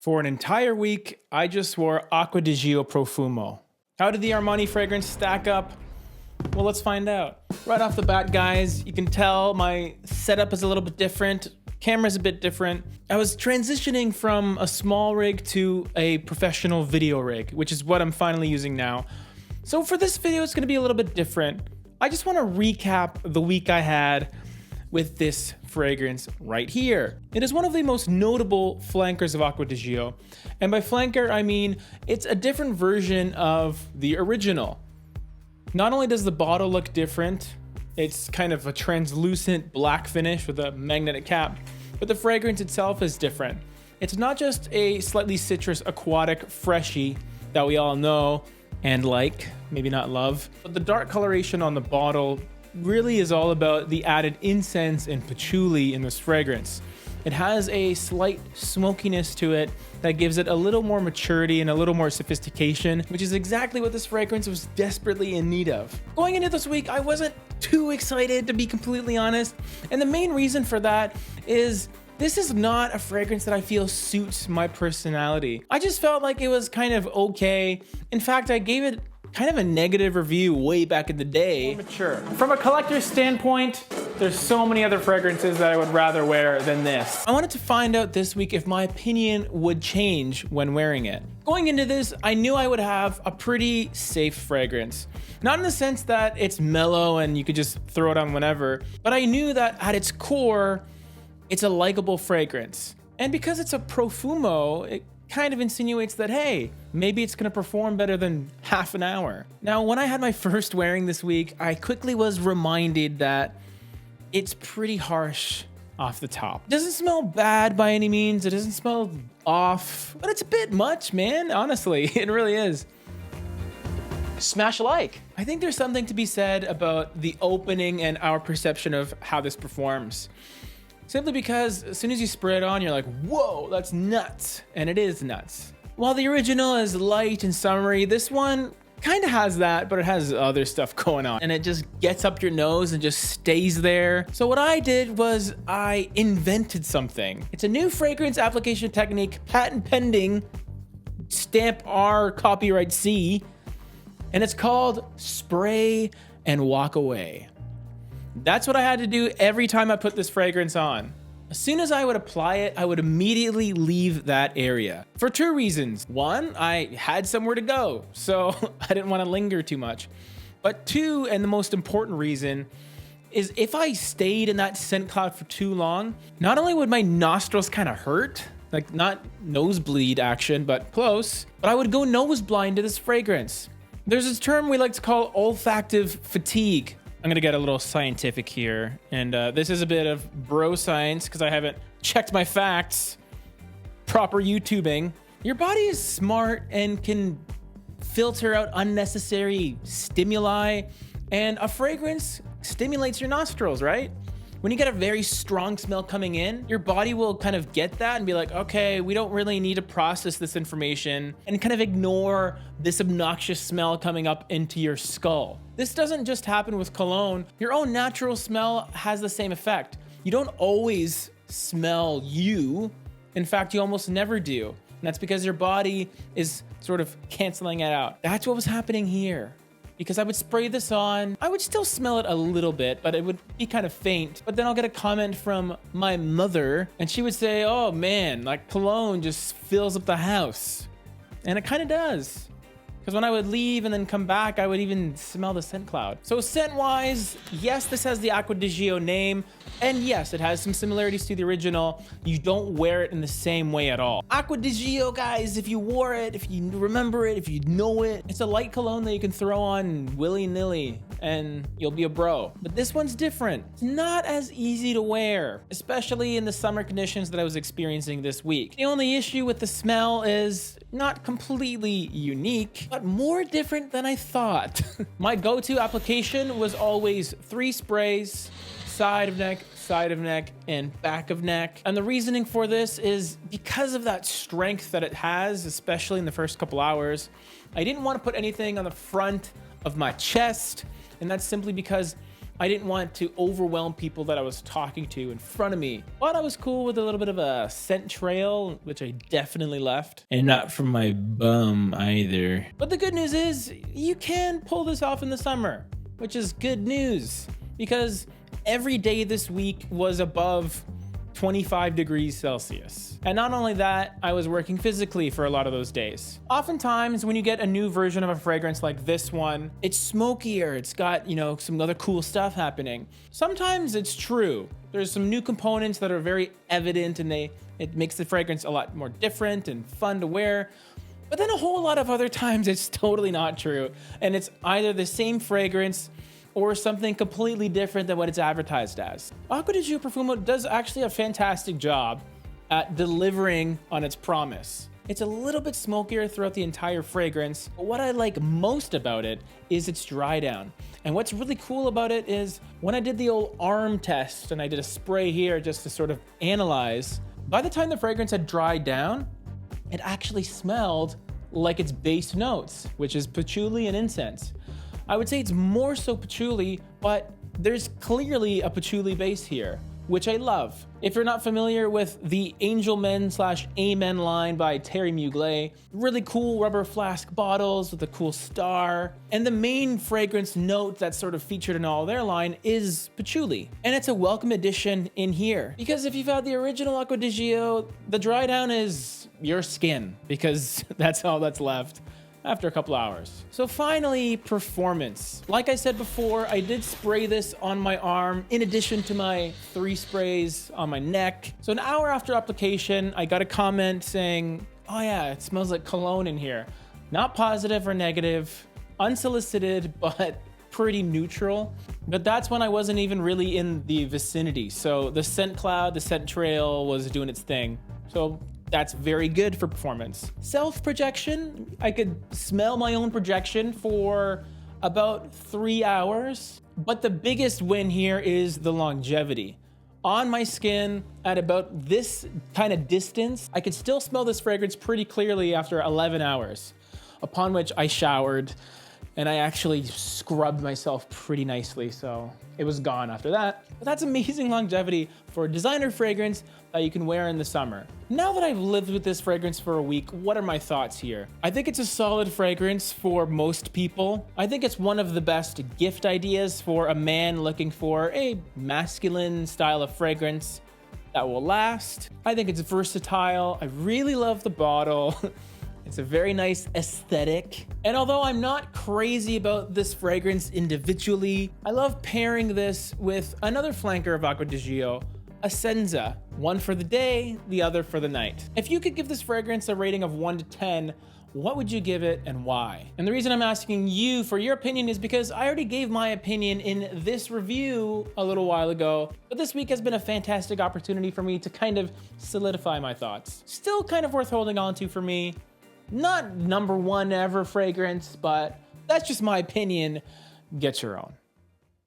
For an entire week, I just wore Acqua Di Gio Profumo. How did the Armani fragrance stack up? Well, let's find out. Right off the bat, guys, you can tell my setup is a little bit different. Camera's a bit different. I was transitioning from a small rig to a professional video rig, which is what I'm finally using now. So for this video, it's gonna be a little bit different. I just wanna recap the week I had with this fragrance right here. It is one of the most notable flankers of Acqua Di Gio. And by flanker, I mean, it's a different version of the original. Not only does the bottle look different, it's kind of a translucent black finish with a magnetic cap, but the fragrance itself is different. It's not just a slightly citrus aquatic freshie that we all know and like, maybe not love, but the dark coloration on the bottle really is all about the added incense and patchouli in this fragrance. It has a slight smokiness to it that gives it a little more maturity and a little more sophistication, which is exactly what this fragrance was desperately in need of. Going into this week, I wasn't too excited, to be completely honest. And the main reason for that is this is not a fragrance that I feel suits my personality. I just felt like it was kind of okay. In fact, I gave it kind of a negative review way back in the day. Mature. From a collector's standpoint, there's so many other fragrances that I would rather wear than this. I wanted to find out this week if my opinion would change when wearing it. Going into this, I knew I would have a pretty safe fragrance. Not in the sense that it's mellow and you could just throw it on whenever, but I knew that at its core, it's a likable fragrance. And because it's a Profumo, it kind of insinuates that, hey, maybe it's gonna perform better than half an hour. Now, when I had my first wearing this week, I quickly was reminded that it's pretty harsh off the top. It doesn't smell bad by any means. It doesn't smell off, but it's a bit much, man. Honestly, it really is. Smash like. I think there's something to be said about the opening and our perception of how this performs. Simply because as soon as you spray it on, you're like, whoa, that's nuts. And it is nuts. While the original is light and summery, this one kind of has that, but it has other stuff going on. And it just gets up your nose and just stays there. So what I did was I invented something. It's a new fragrance application technique, patent pending, stamp R, copyright C, and it's called spray and walk away. That's what I had to do every time I put this fragrance on. As soon as I would apply it, I would immediately leave that area. For two reasons. One, I had somewhere to go, so I didn't want to linger too much. But two, and the most important reason, is if I stayed in that scent cloud for too long, not only would my nostrils kind of hurt, like not nosebleed action, but close, but I would go nose blind to this fragrance. There's this term we like to call olfactive fatigue. I'm gonna get a little scientific here, and this is a bit of bro science because I haven't checked my facts. Proper YouTubing. Your body is smart and can filter out unnecessary stimuli, and a fragrance stimulates your nostrils, right? When you get a very strong smell coming in, your body will kind of get that and be like, okay, we don't really need to process this information, and kind of ignore this obnoxious smell coming up into your skull. This doesn't just happen with cologne. Your own natural smell has the same effect. You don't always smell you. In fact, you almost never do. And that's because your body is sort of canceling it out. That's what was happening here. Because I would spray this on, I would still smell it a little bit, but it would be kind of faint. But then I'll get a comment from my mother, and she would say, oh man, like cologne just fills up the house. And it kind of does. Because when I would leave and then come back, I would even smell the scent cloud. So scent-wise, yes, this has the Acqua Di Gio name, and yes, it has some similarities to the original. You don't wear it in the same way at all. Acqua Di Gio, guys, if you wore it, if you remember it, if you know it, it's a light cologne that you can throw on willy-nilly and you'll be a bro. But this one's different. It's not as easy to wear, especially in the summer conditions that I was experiencing this week. The only issue with the smell is not completely unique, but more different than I thought. My go-to application was always 3 sprays, side of neck, and back of neck. And the reasoning for this is because of that strength that it has, especially in the first couple hours. I didn't want to put anything on the front of my chest, and that's simply because I didn't want to overwhelm people that I was talking to in front of me. But I was cool with a little bit of a scent trail, which I definitely left. And not from my bum either. But the good news is you can pull this off in the summer, which is good news because every day this week was above 25 degrees Celsius. And not only that, I was working physically for a lot of those days. Oftentimes when you get a new version of a fragrance like this one, it's smokier, it's got, some other cool stuff happening. Sometimes it's true. There's some new components that are very evident and it makes the fragrance a lot more different and fun to wear. But then a whole lot of other times it's totally not true. And it's either the same fragrance or something completely different than what it's advertised as. Acqua Di Gio Profumo does actually a fantastic job at delivering on its promise. It's a little bit smokier throughout the entire fragrance, but what I like most about it is its dry down. And what's really cool about it is when I did the old arm test and I did a spray here just to sort of analyze, by the time the fragrance had dried down, it actually smelled like its base notes, which is patchouli and incense. I would say it's more so patchouli, but there's clearly a patchouli base here, which I love. If you're not familiar with the Angel Men / Amen line by Terry Mugler, really cool rubber flask bottles with a cool star. And the main fragrance note that's sort of featured in all their line is patchouli. And it's a welcome addition in here. Because if you've had the original Acqua Di Gio, the dry down is your skin, because that's all that's left after a couple hours. So finally, performance. Like I said before, I did spray this on my arm in addition to my 3 sprays on my neck. So an hour after application, I got a comment saying, oh yeah, it smells like cologne in here. Not positive or negative, unsolicited, but pretty neutral. But that's when I wasn't even really in the vicinity. So the scent cloud, the scent trail was doing its thing. So that's very good for performance. Self-projection, I could smell my own projection for about 3 hours. But the biggest win here is the longevity. On my skin at about this kind of distance, I could still smell this fragrance pretty clearly after 11 hours. Upon which I showered and I actually scrubbed myself pretty nicely, so it was gone after that. But that's amazing longevity for a designer fragrance that you can wear in the summer. Now that I've lived with this fragrance for a week, what are my thoughts here? I think it's a solid fragrance for most people. I think it's one of the best gift ideas for a man looking for a masculine style of fragrance that will last. I think it's versatile. I really love the bottle. It's a very nice aesthetic. And although I'm not crazy about this fragrance individually, I love pairing this with another flanker of Acqua Di Gio, a Senza. One for the day, the other for the night. If you could give this fragrance a rating of 1 to 10, what would you give it and why? And the reason I'm asking you for your opinion is because I already gave my opinion in this review a little while ago, but this week has been a fantastic opportunity for me to kind of solidify my thoughts. Still kind of worth holding on to for me. Not #1 ever fragrance, but that's just my opinion. Get your own.